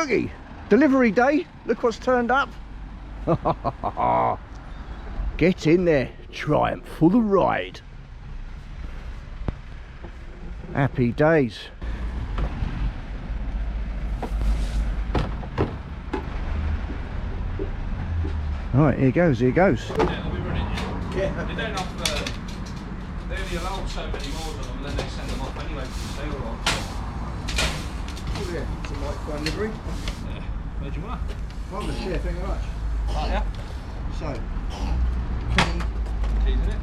looky, delivery day. Look what's turned up. Get in there, Triumph for the ride. Happy days. Right, here goes, here goes. Yeah, they'll be running, yeah. They don't offer, they only allow so many more of them and then they send them off anyway because they were on. Oh yeah, it's a light fun livery. Yeah, where do you want? Marvellous, yeah, thank you very much. Right, yeah. So, Keys in it?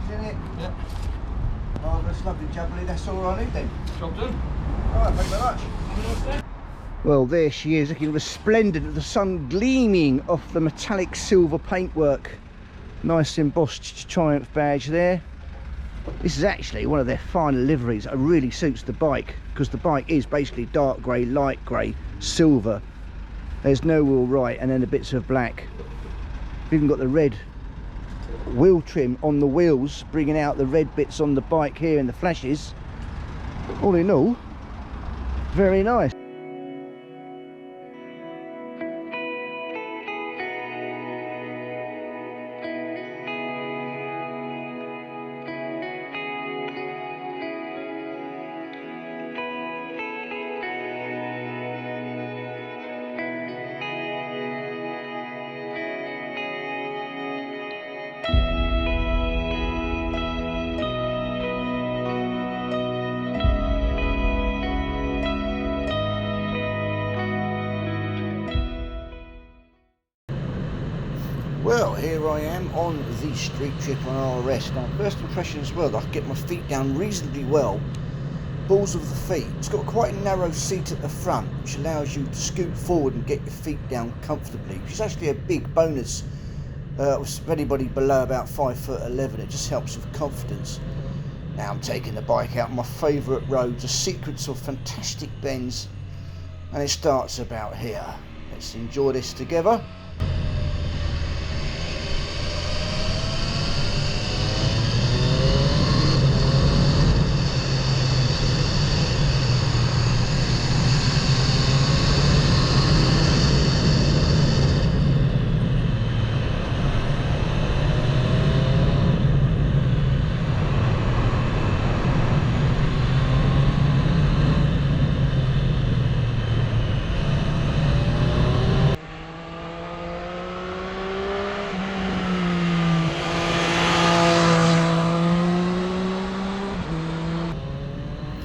is in it? Yeah. Marvellous, lovely jubbly, that's all I need then. Job done. Alright, thank you very much. Well, there she is, looking resplendent with the sun gleaming off the metallic silver paintwork. Nice embossed Triumph badge there. This is actually one of their final liveries. It really suits the bike because the bike is basically dark grey, light grey, silver. There's no wheel right and then the bits of black. We've even got the red wheel trim on the wheels, bringing out the red bits on the bike here in the flashes. All in all, very nice. Well, here I am on the street trip on RS. Now, first impression as well, that I can get my feet down reasonably well. Balls of the feet. It's got quite a narrow seat at the front, which allows you to scoot forward and get your feet down comfortably, which is actually a big bonus for anybody below about 5'11". It just helps with confidence. Now I'm taking the bike out on my favourite roads, a sequence of fantastic bends, and it starts about here. Let's enjoy this together.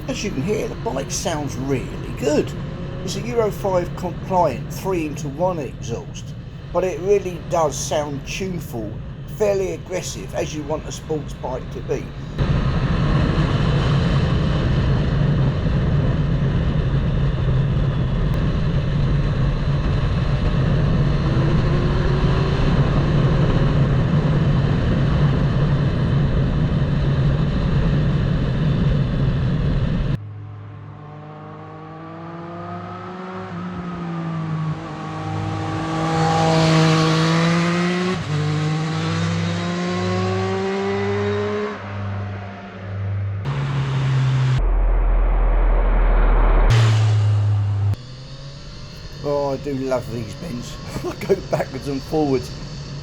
As you can hear, the bike sounds really good. It's a Euro 5 compliant 3-into-1 exhaust, but it really does sound tuneful, fairly aggressive, as you want a sports bike to be. Oh, I do love these bends. I go backwards and forwards.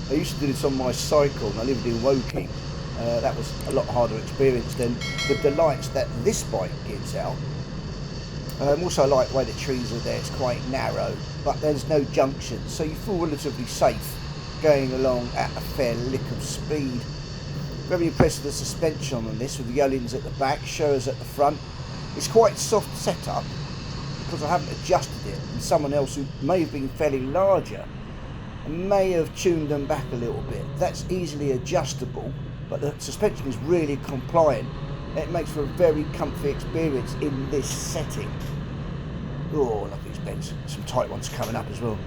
I used to do this on my cycle and I lived in Woking. That was a lot harder experience than the delights that this bike gives out. Also, I like the way the trees are there. It's quite narrow, but there's no junctions, so you feel relatively safe going along at a fair lick of speed. Very impressed with the suspension on this, with the Yollins at the back, Showas at the front. It's quite soft setup because I haven't adjusted it, and someone else who may have been fairly larger may have tuned them back a little bit. That's easily adjustable, but the suspension is really compliant. It makes for a very comfy experience in this setting. Oh, I love these bends. Some tight ones coming up as well.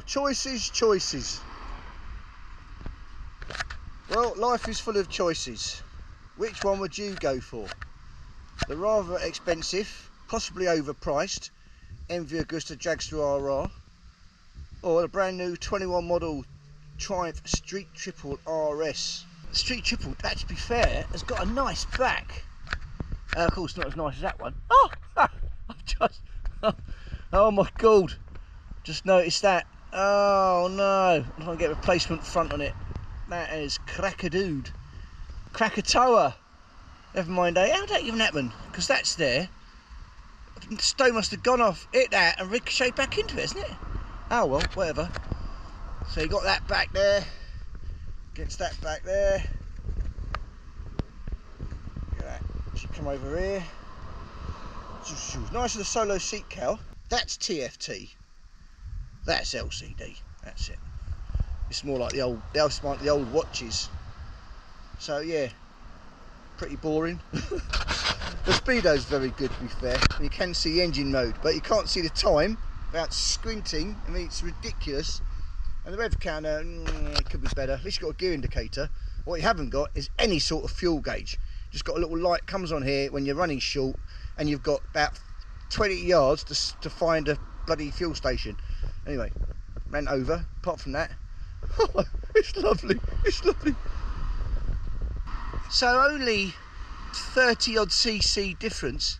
choices, choices. Well, life is full of choices. Which one would you go for? The rather expensive, possibly overpriced MV Agusta Dragster RR, or the brand new 21 model Triumph Street Triple RS. The Street Triple, that, to be fair, has got a nice back. Of course, not as nice as that one. Oh, I've just, oh my god, just noticed that. Oh no, I'm trying to get a replacement front on it. That is crackadood, Krakatoa. Never mind, eh? How did that even happen? Because that's there. The stone must have gone off, hit that, and ricocheted back into it, isn't it? Oh well, whatever. So you got that back there, against that back there. Look at that. Should come over here. Nice with the solo seat cowl. That's TFT. That's LCD. That's it. It's more like the old watches. So yeah, pretty boring. The speedo's very good, to be fair. You can see the engine mode, but you can't see the time without squinting. I mean, it's ridiculous. And the rev counter, it could be better. At least you've got a gear indicator. What you haven't got is any sort of fuel gauge. Just got a little light comes on here when you're running short, and you've got about 20 yards to find a bloody fuel station. Anyway, ran over. Apart from that, oh, it's lovely. It's lovely. So only 30 odd cc difference.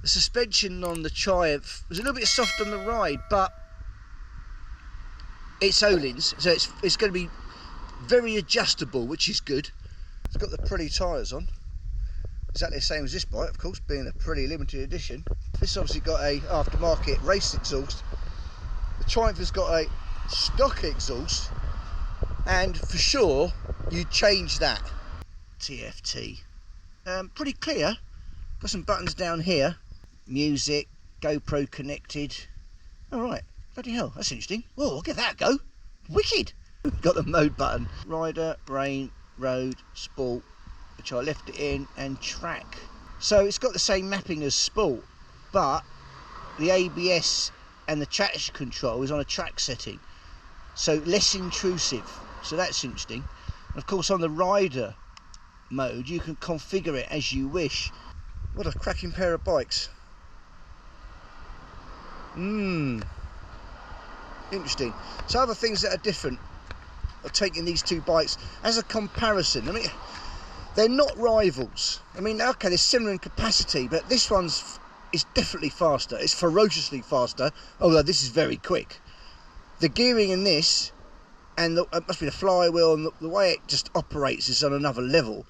The suspension on the Triumph was a little bit soft on the ride, but it's Öhlins, so it's going to be very adjustable, which is good. It's got the pretty tyres on, exactly the same as this bike, of course, being a pretty limited edition. This obviously got a aftermarket race exhaust. The Triumph has got a stock exhaust, and for sure you'd change that. TFT. Pretty clear. Got some buttons down here. Music, GoPro connected. Alright, bloody hell, that's interesting. Whoa, I'll give that a go. Wicked. Got the mode button. Rider, Brain, Road, Sport, which I left it in, and Track. So it's got the same mapping as Sport, but the ABS and the traction control is on a track setting. So less intrusive. So that's interesting. And of course on the Rider mode you can configure it as you wish. What a cracking pair of bikes. Interesting. So other things that are different are taking these two bikes as a comparison. I mean, they're not rivals. I mean, okay, they're similar in capacity, but this one's is definitely faster. It's ferociously faster, although this is very quick. The gearing in this, and it must be the flywheel, and the way it just operates is on another level.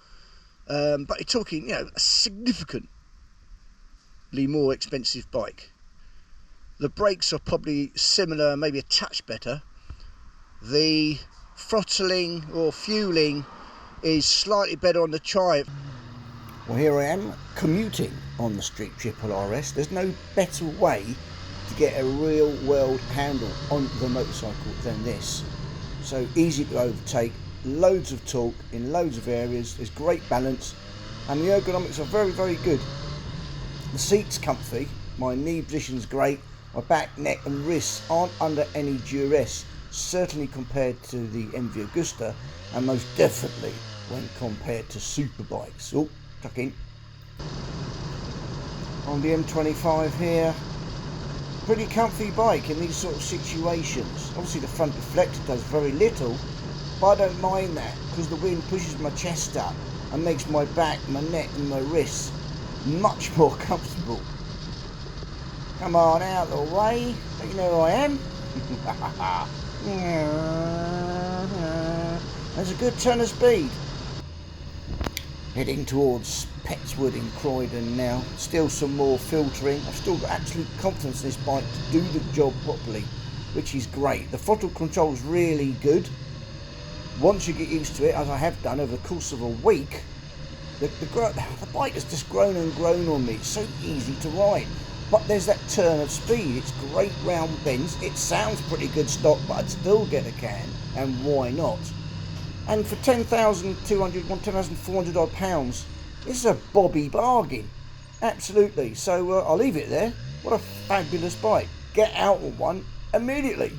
But you're talking, you know, a significantly more expensive bike. The brakes are probably similar, maybe a touch better. The throttling or fueling is slightly better on the Triumph. Well, here I am commuting on the Street Triple RS. There's no better way to get a real world handle on the motorcycle than this. So easy to overtake, loads of torque in loads of areas, there's great balance, and the ergonomics are very, very good. The seat's comfy, my knee position's great, my back, neck and wrists aren't under any duress, certainly compared to the MV Agusta, and most definitely when compared to superbikes. Oh, tuck in. On the M25 here, pretty comfy bike in these sort of situations. Obviously the front deflector does very little, but I don't mind that because the wind pushes my chest up and makes my back, my neck and my wrists much more comfortable. Come on out of the way, don't you know who I am? There's a good ton of speed. Heading towards Petswood in Croydon now. Still some more filtering. I've still got absolute confidence in this bike to do the job properly, which is great. The throttle control is really good. Once you get used to it, as I have done over the course of a week, the bike has just grown and grown on me. It's so easy to ride. But there's that turn of speed. It's great round bends. It sounds pretty good stock, but I'd still get a can, and why not? And for 10,200, 10,400 odd pounds, this is a bobby bargain. Absolutely. So I'll leave it there. What a fabulous bike. Get out on one immediately.